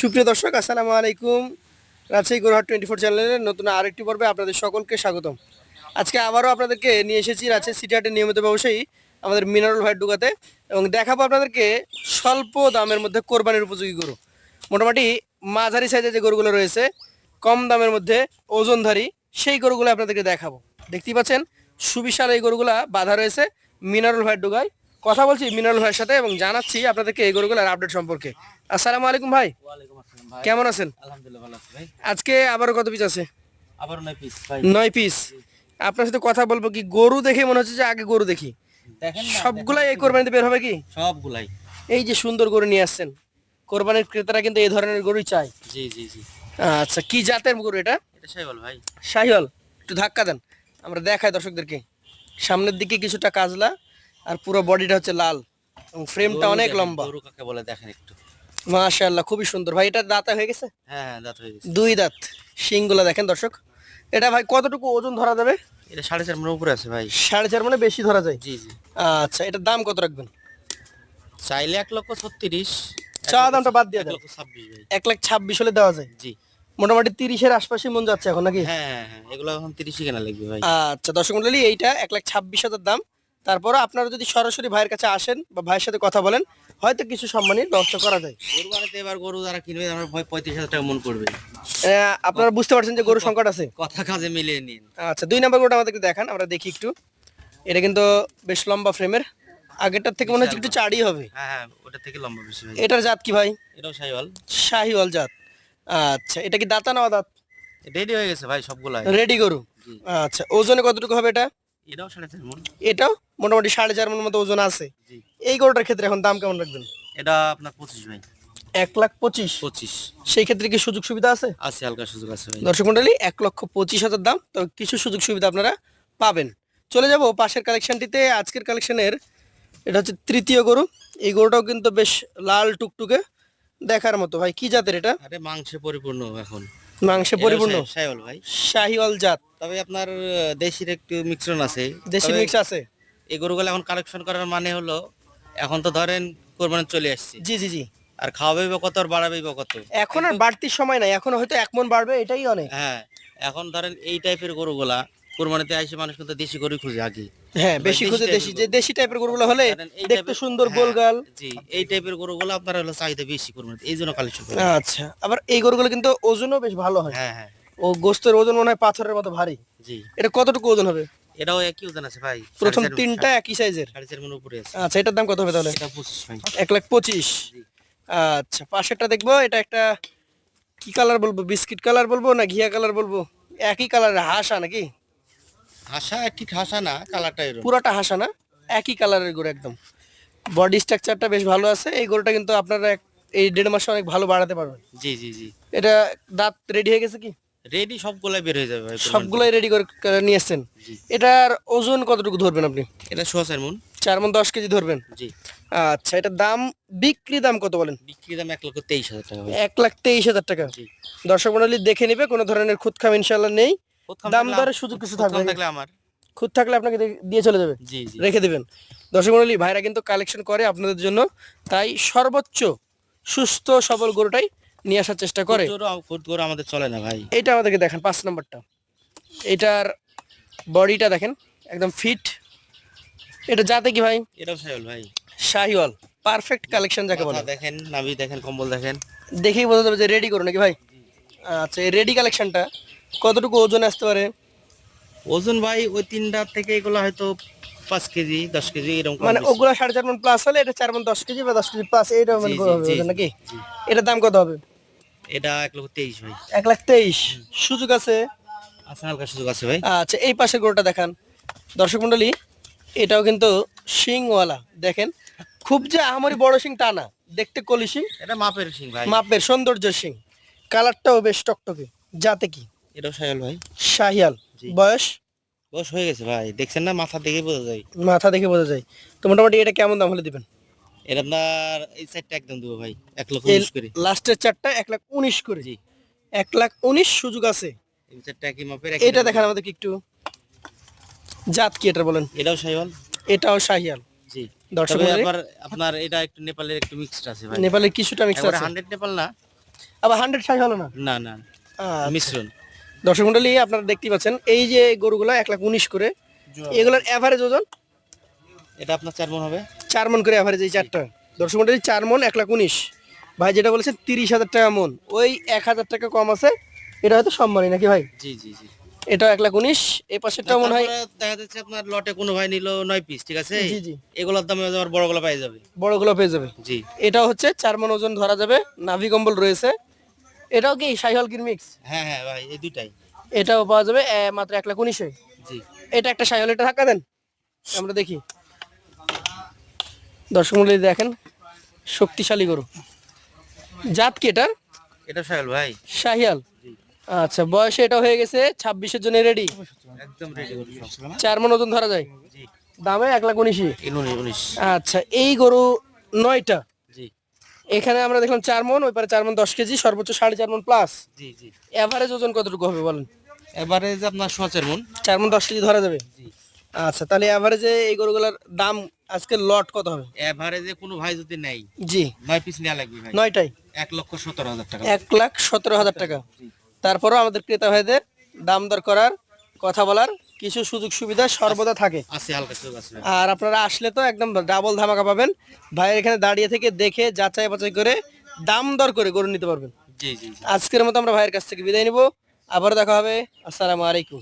সুপ্রিয় দর্শক, আসসালামু আলাইকুম। রাজশাহী গরুহাট 24 চ্যানেলের নতুন আরেকটি পর্বে আপনাদের সকলকে স্বাগতম। আজকে আবারও আপনাদেরকে নিয়ে এসেছি রাজশাহী সিটি হাটের নিয়মিত ব্যবসায়ী আমাদের মিনারুল ভাইয়ের ডুগাতে, এবং দেখাবো আপনাদেরকে স্বল্প দামের মধ্যে কোরবানির উপযোগী গরু। মোটামুটি মাঝারি সাইজের যে গরুগুলো রয়েছে, কম দামের মধ্যে ওজনধারী, সেই গরুগুলো আপনাদেরকে দেখাবো। দেখতেই পাচ্ছেন সুবিশাল এই গরুগুলা বাঁধা রয়েছে মিনারুল ভাইয়ের ডুগায়। কথা বলছি মিনারুল ভাইয়ের সাথে এবং জানাচ্ছি আপনাদেরকে এই গরুগুলোর আপডেট সম্পর্কে। আসসালামু আলাইকুম ভাই, ওয়ালাইকুম আসসালাম ভাই। কেমন আছেন? আলহামদুলিল্লাহ ভালো আছি ভাই। আজকে আবারও কত পিস আছে? আবার 9 পিস ভাই। 9 পিস। আপনার সাথে কথা বলবো কি, গরু দেখে মনে হচ্ছে যে আগে গরু দেখি। দেখেন না, সবগুলাই এই কোরবানিতে বের হবে কি? সবগুলাই। এই যে সুন্দর গরু নিয়ে আসছেন, কোরবানির ক্রেতারা কিন্তু এই ধরনের গরুই চায়। জি জি জি। আচ্ছা, কি জাতের গরু এটা? এটা শাইওয়াল ভাই। শাহিওয়াল। একটু ধাক্কা দেন, আমরা দেখাই দর্শকদেরকে। সামনের দিকে কিছুটা কাজলা, আর পুরো বডিটা হচ্ছে লাল, এবং ফ্রেমটা গরু অনেক দেখেন, লম্বা। গরু কাকে বলে দেখেন একটু। মাশাআল্লাহ, খুবই সুন্দর ভাই। এটা দাঁতা হয়ে গেছে? হ্যাঁ হ্যাঁ, দাঁত হয়ে গেছে। 2 দাঁত। শিংগুলো দেখেন দর্শক। এটা ভাই কতটুকু ওজন ধরা যাবে? এটা 4.5 মনের উপরে আছে ভাই। 4.5 মানে বেশি ধরা যায়। জি জি। আচ্ছা, এটার দাম কত রাখবেন? চাইলে 1,36,000। চা দামটা বাদ দিয়ে দেন। 1,26,000 ভাই। 1,26,000 হলে দেওয়া যায়। জি। মোটামুটি 30-এর আশপাশে মন যাচ্ছে এখন নাকি? হ্যাঁ হ্যাঁ হ্যাঁ, এগুলো এখন 30 কেনা লাগবে ভাই। আচ্ছা দর্শক মন্ডলী, এইটা 1,26,000 দাম। তারপরে আপনারা যদি সরাসরি ভাইয়ের কাছে আসেন বা ভাইয়ের সাথে কথা বলেন, হয়তো কিছু সম্মানী ব্যবস্থা করা যায়। কোরবানিতে এবার গরু যারা কিনবে আমার ভয় 35,000 টাকা মন পড়বে। আপনারা বুঝতে পারছেন যে গরু সংকট আছে। কথা কাজে মিলিয়ে নিন। আচ্ছা, 2 নাম্বার গরুটা আমাদেরকে দেখান, আমরা দেখি একটু। এটা কিন্তু বেশ লম্বা ফ্রেমের, আগেরটার থেকে মনে হচ্ছে একটু চাড়ি হবে। হ্যাঁ হ্যাঁ, ওটা থেকে লম্বা বেশি ভাই। এটার জাত কি ভাই? এটাও শাইওয়াল। শাহিওয়াল জাত। আচ্ছা, এটা কি দাঁতা না দাঁত? রেডি হয়ে গেছে ভাই সবগুলাই। রেডি গরু। জি। আচ্ছা, ওজনে কতটুকু হবে এটা? এটাও 4.5 মন। এটাও মোটামুটি 4.5 মনের মতো ওজন আছে। জি। এই গরুটার ক্ষেত্রে এখন দাম কেমন রাখবেন? এটা আপনার 25 ভাই। 1,25,000। 25 সেই ক্ষেত্রে কি সুযোগ সুবিধা আছে? আছে, হালকা সুযোগ আছে ভাই। দর্শক মন্ডলী, 1,25,000 দাম, তো কিছু সুযোগ সুবিধা আপনারা পাবেন। চলে যাব পাশের কালেকশনটিতে। আজকের কালেকশনের এটা হচ্ছে তৃতীয় গরু। এই গরুটাও কিন্তু বেশ লাল টুকটুকে, দেখার মতো। ভাই কি জাতের এটা? আরে মাংসে পরিপূর্ণ এখন। মাংসে পরিপূর্ণ শাইওয়াল ভাই। শাহিওয়াল জাত। তবে আপনার দেশির একটু মিশ্রণ আছে। দেশি তবে মিক্স আছে। এই গরুগুলো এখন কালেকশন করার মানে হলো, এখন তো ধরেন কোরবানি চলে আসছে, জি জি জি। আর খাওয়াবেই বা কত আর বাড়াবেই বা কত। এখন আর বাড়তির সময় নাই, এখন হয়তো 1 মণ বাড়বে, এটাই অনেক। হ্যাঁ, এখন ধরেন এই টাইপের গরুগুলা কোরবানিতে আসে মানুষ কিন্তু দেশি গরুই খুঁজে আগে। হ্যাঁ, ভাই, বেশি খুঁজে টাইপের দেশি, যে গরু। দেশি টাইপের গরুগুলো হলে কারণ এই দেখতে টাইপের সুন্দর হ্যাঁ, গোলগাল। জি, এই টাইপের গরুগুলো আপনার হলো চাহিদা বেশি কোরবানিতে, এই জন্য কালেকশন করে। আচ্ছা, আবার এই গরুগুলো কিন্তু ওজনও বেশ ভালো হয়। হ্যাঁ হ্যাঁ। ও গোস্তের ওজন মনে হয় পাথরের মতো ভারী। জি। এটা কতটুকু ওজন হবে? এটাও একই ওজন আছে ভাই। প্রথম তিনটা একই সাইজের। 4.5 মনের উপরে আছে। আচ্ছা, এটার দাম কত হবে তাহলে? এটা 25 ভাই। 1,25,000। জি। আচ্ছা, পাশেরটা দেখবো। এটা একটা কি কালার বলবো, বিস্কিট কালার বলবো না ঘিয়া কালার বলবো? একই কালার, হাসা নাকি? হাসা ঠিক হাসা না, কালারটা এরকম। পুরাটা হাসা না, একই কালারের গরু একদম। বডি স্ট্রাকচারটা বেশ ভালো আছে। এই গরুটা কিন্তু আপনারা এই 1.5 মাসে অনেক ভালো বাড়াতে পারবেন। জি জি জি। এটা দাঁত রেডি হয়ে গেছে কি? রেডি সবগুলাই বের হয়ে যাবে ভাই কোরবানিতে। সবগুলাই রেডি করে নিয়ে এসছেন। জি। এটার ওজন কতটুকু ধরবেন আপনি? এটা 4.5 মন। 4 মণ 10 কেজি ধরবেন। জি। আচ্ছা, এটার দাম, বিক্রি দাম কত বলেন? বিক্রি দাম 1,23,000 টাকা ভাই। 1,23,000 টাকা। জি। দর্শক মন্ডলী দেখে নিবে, কোনো ধরনের খুদ খাম ইনশাল্লাহ নেই। প্রথম দাম থাকলে দরের সুযোগ কিছু প্রথম থাকবে? থাকলে আমার। খুদ থাকলে আপনাকে দিয়ে চলে যাবে, জি জি। রেখে দিবেন। দর্শক মন্ডলী, ভাইরা কিন্তু কালেকশন করে আপনাদের জন্য, তাই সর্বোচ্চ সুস্থ সবল গরুটাই নিয়ে আসার চেষ্টা করে। খুদ গরু আমাদের চলে না ভাই। এইটা আমাদেরকে দেখান, 5 নাম্বারটা। এটার বডিটা দেখেন, একদম ফিট। এটা জাতে কি ভাই? এটাও শাইওয়াল ভাই। শাহিওয়াল। পারফেক্ট কালেকশন যাকে বলে। মাথা দেখেন, নাভি দেখেন, কম্বল দেখেন। দেখেই বোঝা যাবে যে রেডি করো নাকি ভাই? আচ্ছা, এই রেডি কালেকশনটা কতটুকু ওজন আসতে পারে? ওজন ভাই ওই 3টা থেকে এগুলো হয়তো 5 কেজি 10 কেজি এরকম কম মানে বেশি। ওগুলা 4.5 মণ প্লাস হলে এটা 4 মণ 10 কেজি বা 10 কেজি প্লাস, এইটা জি মানে জি হবে জি ওজন নাকি? জি। এটার দাম কত হবে? এটা 1,23,000 ভাই। 1,23,000। সুযোগ আছে? আচ্ছা, হালকা সুযোগ আছে ভাই। আচ্ছা, এই পাশের গরুটা দেখান দর্শক মন্ডলী। এটাও কিন্তু শিংওয়ালা, দেখেন। খুব যে আমারই বড় শিং তা না, দেখতে কলি শিং, এটা মাপের সিং ভাই। মাপের সৌন্দর্য শিং। কালারটাও বেশ টকটকে। জাতে কি? এটাও শাইওয়াল ভাই। শাহিয়াল। জি। বয়স? বয়স হয়ে গেছে ভাই, দেখছেন না, মাথা দেখে বোঝা যায়। মাথা দেখে বোঝা যায়। তো মোটামুটি এটা কেমন দাম হলে দিবেন? এটা আপনার এই সাইডটা একদম দেবো ভাই 1,19,000 করে। লাস্টের চারটা 1,19,000 করে। জি। 1,19,000 সুযোগ আছে। এই সাইডটা একই মাপের এটা দেখান আমাদেরকে একটু। জাত কি এটা বলেন? এটাও শাইওয়াল। এটাও শাহিয়াল। জি। দর্শক তবে মণ্ডলী, আপনার আপনার এটা একটু নেপালের একটু মিক্সড আছে ভাই। নেপালের কিছুটা মিক্স এবারে আছে। 100 নেপাল না, আবার 100 সাই হলো না। না না মিশ্রণ। দর্শক মন্ডলী আপনারা দেখতেই পাচ্ছেন এই যে গরুগুলো 1,19,000 করে, এগুলোর এভারেজ ওজন এটা আপনার 4 মণ হবে। 4 মণ করে এভারেজ এই চারটা। দর্শক মন্ডলী 4 মণ 1,19,000, ভাই যেটা বলেছে 30,000 টাকা মন, ওই 1,000 টাকা কম আছে, এটা হয়তো সম্মানী নাকি ভাই? জি জি জি। এটাও 1,19,000, এই পাশেরটাও মনে হয়। তারপরে দেখা যাচ্ছে আপনার লটে কোনো ভাই নিল 9 পিস, ঠিক আছে, জি জি, এগুলোর দামে আবার বড়গুলো পাই যাবে। বড়গুলো পেয়ে যাবে। জি এটাও হচ্ছে 4 মণ ওজন ধরা যাবে, নাভি কম্বল রয়েছে। এটাও কি শাহিওয়াল গির মিক্স? হ্যাঁ হ্যাঁ ভাই, এই দুইটাই। এটাও পাওয়া যাবে মাত্র 1,19,000। জি এটা একটা শাহিওয়াল, এটা ধাক্কা দেন আমরা দেখি। দর্শক মন্ডলী দেখেন, শক্তিশালী গরু। জাত কি এটার? এটা শাইল ভাই। শাহিয়াল। জি আচ্ছা, বয়সে এটা হয়ে গেছে 26-এর জন্য রেডি। একদম রেডি গরু সব। 4 মণ ওজন ধরা যায়, জি দামে 1,19,000। 19। আচ্ছা, এই গরু 9টা। জি এখানে আমরা দেখলাম 4 মণ, ওই পারে 4 মণ 10 কেজি, সর্বোচ্চ 4.5 মণ প্লাস। জি জি। এভারেজ ওজন কতটুকু হবে বলেন? এবারে যে আপনার 4 মণ। 4 মণ 10 কেজি ধরা যাবে। জি। আচ্ছা, তাহলে এভারেজে এই গরুগুলোর দাম আজকে লট কত হবে? এভারেজে কোনো ভাই যদি নেই, জি, 9 পিস নেওয়া লাগবে ভাই। 9টাই 1,17,000 টাকা। 1,17,000 টাকা। তারপরও আমাদের ক্রেতা ভাইদের দাম দর করার, কথা বলার কিছু সুযোগ সুবিধা সর্বদা থাকে। আছে, হালকা সুযোগ আছে ভাই। আর আপনারা আসলে তো একদম ডাবল ধামাকা পাবেন। ভাইয়ের এখানে দাঁড়িয়ে থেকে দেখে যাচাই বাছাই করে দাম দর করে গরু নিতে পারবেন। জি জি জি। আজকের মতো আমরা ভাইয়ের কাছ থেকে বিদায় নিব, আবার দেখা হবে। আসসালামু আলাইকুম।